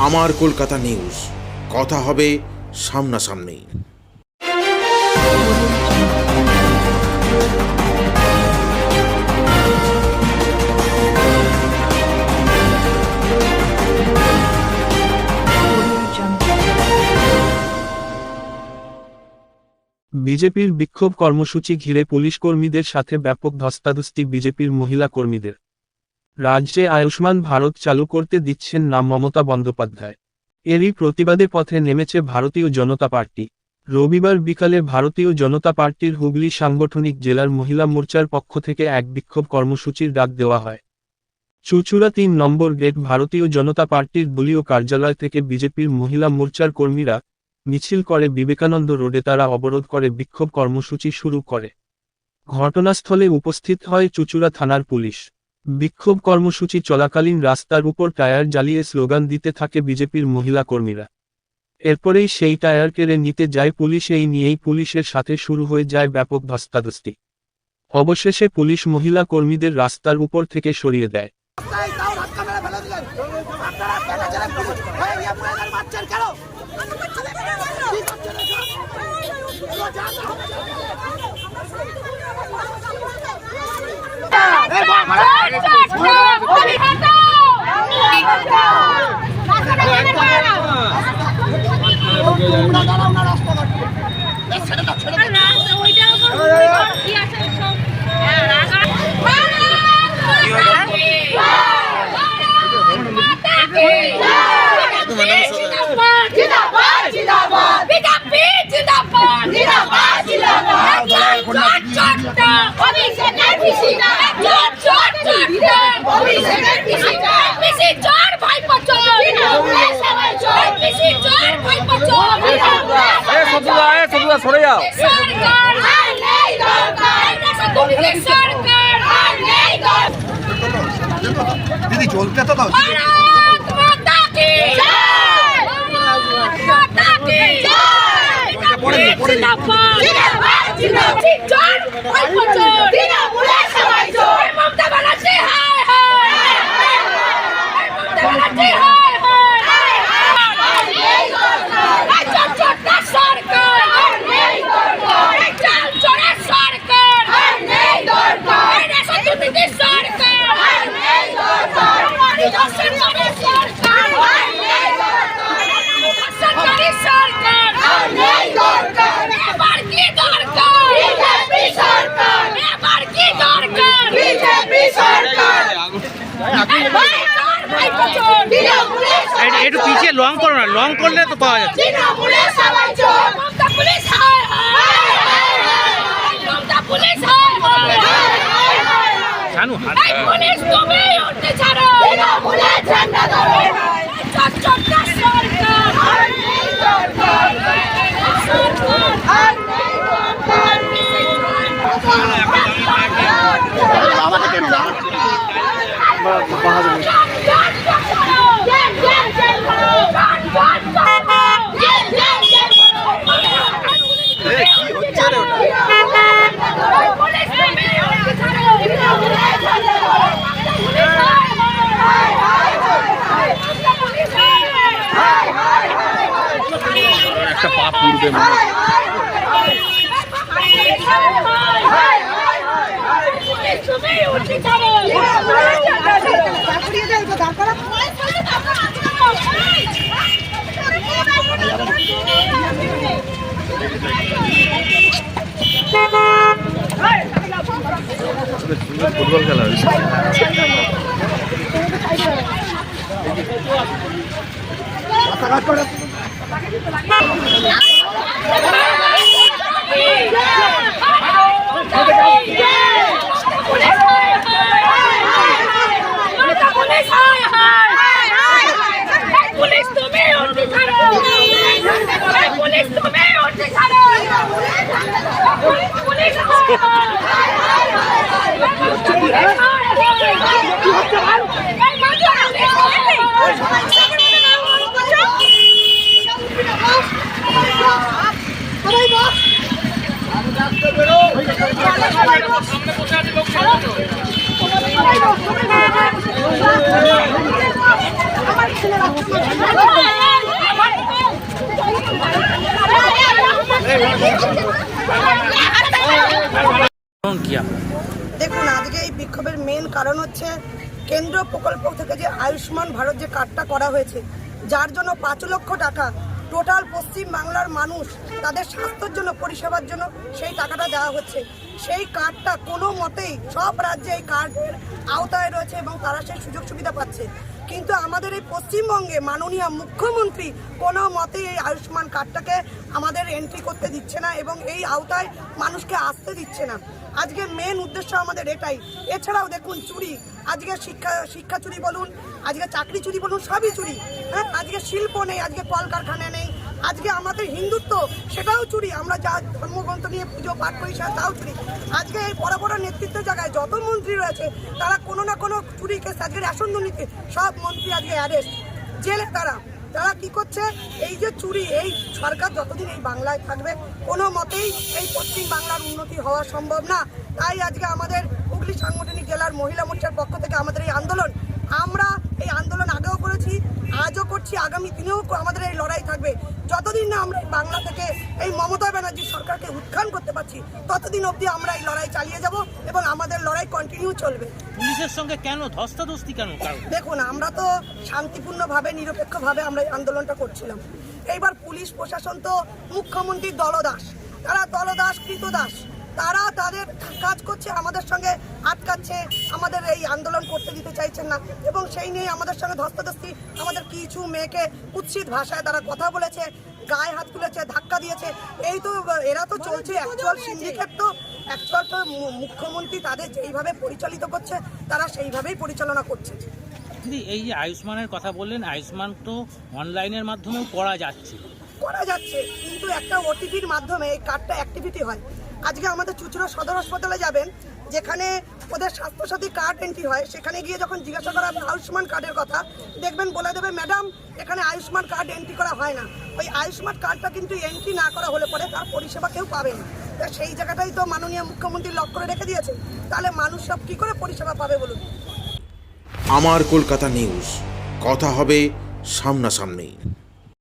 আমার কলকাতা নিউজ, কথা হবে সামনাসামনি। বিজেপির বিক্ষোভ কর্মসূচি ঘিরে পুলিশ কর্মীদের সাথে ব্যাপক ধস্তাধস্তি বিজেপির মহিলা কর্মীদের। রাজ্যে আয়ুষ্মান ভারত চালু করতে দিচ্ছেন না মমতা বন্দ্যোপাধ্যায়। এরই প্রতিবাদে পথে নেমেছে ভারতীয় জনতা পার্টি। রবিবার বিকালে ভারতীয় জনতা পার্টির হুগলি সাংগঠনিক জেলার মহিলা মোর্চার পক্ষ থেকে এক বিক্ষোভ কর্মসূচির ডাক দেওয়া হয়। চুঁচুড়া ৩ নম্বর গেট ভারতীয় জনতা পার্টির দলীয় কার্যালয় থেকে বিজেপির মহিলা মোর্চার কর্মীরা মিছিল করে বিবেকানন্দ রোডে তারা অবরোধ করে বিক্ষোভ কর্মসূচি শুরু করে। ঘটনাস্থলে উপস্থিত হয় চুঁচুড়া থানার পুলিশ। বিক্ষোভ কর্মসূচি চলাকালীন রাস্তার উপর টায়ার জ্বালিয়ে স্লোগান দিতে থাকে বিজেপির মহিলা কর্মীরা। এরপরেই সেই টায়ার কেড়ে নিতে যায় পুলিশ। এই নিয়েই পুলিশের সাথে শুরু হয়ে যায় ব্যাপক ধস্তাধস্তি। অবশেষে পুলিশ মহিলা কর্মীদের রাস্তার উপর থেকে সরিয়ে দেয়। সরে যাও। দিদি চলতে তো দাও। একটু পিছিয়ে লং করো না, লং করলে তো পাওয়া যাচ্ছে। একটা পা পুড়বে মনে ফুটবল খেলা আমার কি আপনার? দেখুন, আজকে এই বিক্ষোভের মেন কারণ হচ্ছে কেন্দ্র প্রকল্প থেকে যে আয়ুষ্মান ভারত যে কার্ডটা করা হয়েছে, যার জন্য 5 লক্ষ টাকা টোটাল পশ্চিম বাংলার মানুষ তাদের স্বাস্থ্যের জন্য, পরিষেবার জন্য সেই টাকাটা দেওয়া হচ্ছে। সেই কার্ডটা কোনো মতেই সব রাজ্যে এই কার্ডের আওতায় রয়েছে এবং তারা সেই সুযোগ সুবিধা পাচ্ছে, কিন্তু আমাদের এই পশ্চিমবঙ্গে মাননীয় মুখ্যমন্ত্রী কোনো মতেই এই আয়ুষ্মান কার্ডটাকে আমাদের এন্ট্রি করতে দিচ্ছে না এবং এই আওতায় মানুষকে আসতে দিচ্ছে না। আজকে মেন উদ্দেশ্য আমাদের এটাই। এছাড়াও দেখুন, চুরি, আজকে শিক্ষা চুরি বলুন, আজকে চাকরি চুরি বলুন, সবই চুরি। হ্যাঁ, আজকে শিল্প নেই, আজকে কলকারখানা নেই, আজকে আমাদের হিন্দুত্ব সেটাও চুরি। আমরা যা ধর্মগ্রন্থ নিয়ে পুজো পাঠ করি তাও চুরি। আজকে এই বড় বড় নেতৃত্বের জায়গায় যত মন্ত্রী রয়েছে তারা কোনো না কোনো চুরি কেস, আজকে রেশন দুর্নীতি, সব মন্ত্রী আজকে অ্যারেস্ট, জেলে। তারা কি করছে? এই যে চুরি, এই সরকার যতদিন এই বাংলায় থাকবে কোনো মতেই এই পশ্চিম বাংলার উন্নতি হওয়া সম্ভব না। তাই আজকে আমাদের হুগলি সাংগঠনিক জেলার মহিলা মোর্চার পক্ষ থেকে আমাদের এই আন্দোলন, আমরা এই আন্দোলন আগেও করেছি, আজও করছি, আগামী দিনেও আমাদের এই লড়াই থাকবে। যতদিন না আমরা এই বাংলা থেকে এই মমতা ব্যানার্জি সরকারকে উত্থান করতে পারছি, ততদিন অবধি আমরা এই লড়াই চালিয়ে যাব এবং আমাদের লড়াই কন্টিনিউ চলবে। পুলিশের সঙ্গে কেন ধস্তাধস্তি কেন? দেখুন, আমরা তো শান্তিপূর্ণভাবে, নিরপেক্ষভাবে আমরা এই আন্দোলনটা করছিলাম। এইবার পুলিশ প্রশাসন তো মুখ্যমন্ত্রীর দলদাস, তারা দলদাস কৃতদাস, তারা তাদের কাজ করছে, আমাদের সঙ্গে আটকাচ্ছে, আমাদের এই আন্দোলন করতে দিতে চাইছেন না এবং সেই নিয়ে আমাদের সঙ্গে ধস্তাধস্তি। আমাদের কিছু মেয়েকে কুৎসিত ভাষায় তারা কথা বলেছে, গায়ে হাত তুলেছে, ধাক্কা দিয়েছে। এই তো এরা তো চলছে অ্যাকচুয়াল সিন্ডিকেট। তো অ্যাকচুয়াল তো মুখ্যমন্ত্রী তাদের যেইভাবে পরিচালিত করছে তারা সেইভাবেই পরিচালনা করছে। দিদি, এই যে আয়ুষ্মানের কথা বললেন, আয়ুষ্মান তো অনলাইনের মাধ্যমেও করা যাচ্ছে, কিন্তু একটা ওটিপির মাধ্যমে এই কার্ডটা অ্যাক্টিভিটি হয়। আজকে আমাদের চুচুড়া সদর হাসপাতালে যাবেন, যেখানে ওদের স্বাস্থ্যসাথী কার্ড এন্ট্রি হয়, সেখানে গিয়ে যখন জিজ্ঞাসা করা হবে আয়ুষ্মান কার্ডের কথা, দেখবেন বলে দেবে ম্যাডাম এখানে আয়ুষ্মান কার্ড এন্ট্রি করা হয় না। ওই আয়ুষ্মান কার্ডটা কিন্তু এন্ট্রি না করা হলে পরে তার পরিষেবা কেউ পাবে না। সেই জায়গাটাই তো মাননীয় মুখ্যমন্ত্রী লক করে রেখে দিয়েছে, তাহলে মানুষ সব কী করে পরিষেবা পাবে বলুন? আমার কলকাতা নিউজ, কথা হবে সামনাসামনি।